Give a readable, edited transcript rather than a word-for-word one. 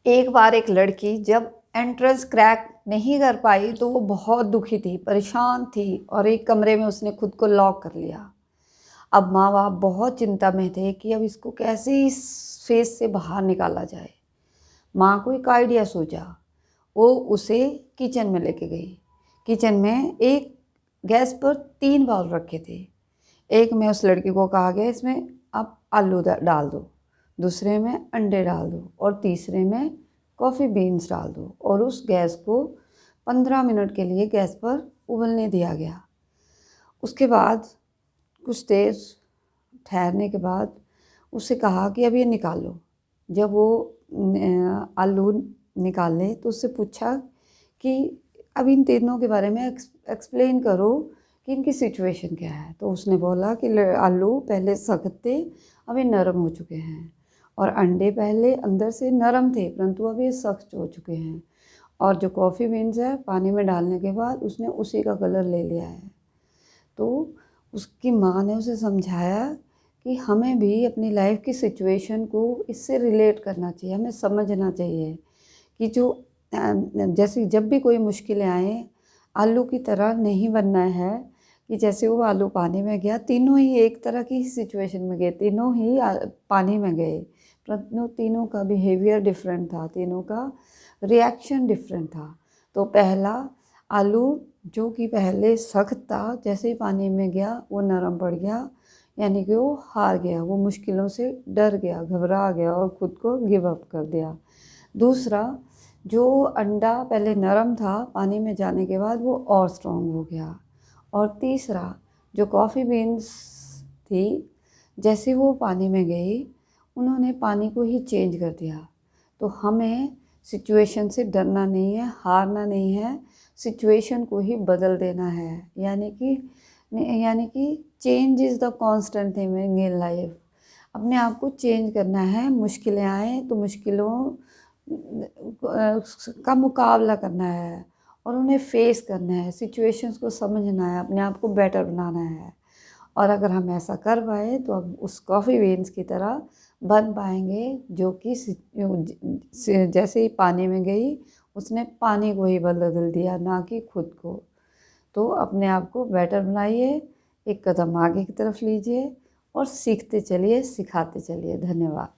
एक बार एक लड़की जब एंट्रेंस क्रैक नहीं कर पाई तो वो बहुत दुखी थी, परेशान थी और एक कमरे में उसने खुद को लॉक कर लिया। अब माँ बाप बहुत चिंता में थे कि अब इसको कैसे इस फेस से बाहर निकाला जाए। माँ को एक आइडिया सूझा। वो उसे किचन में लेके गई। किचन में एक गैस पर 3 बाउल रखे थे। एक में उस लड़की को कहा गया इसमें आप आलू डाल दो, दूसरे में अंडे डाल दो और तीसरे में कॉफ़ी बीन्स डाल दो और उस गैस को 15 मिनट के लिए गैस पर उबलने दिया गया। उसके बाद कुछ देर ठहरने के बाद उससे कहा कि अब ये निकाल लो। जब वो आलू निकाले तो उससे पूछा कि अब इन तीनों के बारे में एक्सप्लेन करो कि इनकी सिचुएशन क्या है। तो उसने बोला कि आलू पहले सख्त थे, अब ये नरम हो चुके हैं, और अंडे पहले अंदर से नरम थे परंतु अब ये सख्त हो चुके हैं, और जो कॉफ़ी बीन्स है पानी में डालने के बाद उसने उसी का कलर ले लिया है। तो उसकी माँ ने उसे समझाया कि हमें भी अपनी लाइफ की सिचुएशन को इससे रिलेट करना चाहिए, हमें समझना चाहिए कि जो जैसे जब भी कोई मुश्किलें आए, आलू की तरह नहीं बनना है कि जैसे वो आलू पानी में गया, तीनों ही एक तरह की ही सिचुएशन में गए, तीनों ही पानी में गए, परंतु तीनों का बिहेवियर डिफरेंट था, तीनों का रिएक्शन डिफरेंट था। तो पहला आलू जो कि पहले सख्त था, जैसे ही पानी में गया वो नरम पड़ गया, यानी कि वो हार गया, वो मुश्किलों से डर गया, घबरा गया और ख़ुद को गिव अप कर दिया। दूसरा, जो अंडा पहले नरम था पानी में जाने के बाद वो और स्ट्रॉन्ग हो गया। और तीसरा, जो कॉफ़ी बीन्स थी, जैसे वो पानी में गई उन्होंने पानी को ही चेंज कर दिया। तो हमें सिचुएशन से डरना नहीं है, हारना नहीं है, सिचुएशन को ही बदल देना है। यानी कि change is the constant thing in life. अपने आप को चेंज करना है, मुश्किलें आए तो मुश्किलों का मुकाबला करना है और उन्हें फेस करना है, सिचुएशंस को समझना है, अपने आप को बेटर बनाना है। और अगर हम ऐसा कर पाए तो अब उस कॉफ़ी बीन्स की तरह बन पाएंगे जो कि जैसे ही पानी में गई उसने पानी को ही बदल दिया, ना कि खुद को। तो अपने आप को बेटर बनाइए, एक कदम आगे की तरफ लीजिए और सीखते चलिए, सिखाते चलिए। धन्यवाद।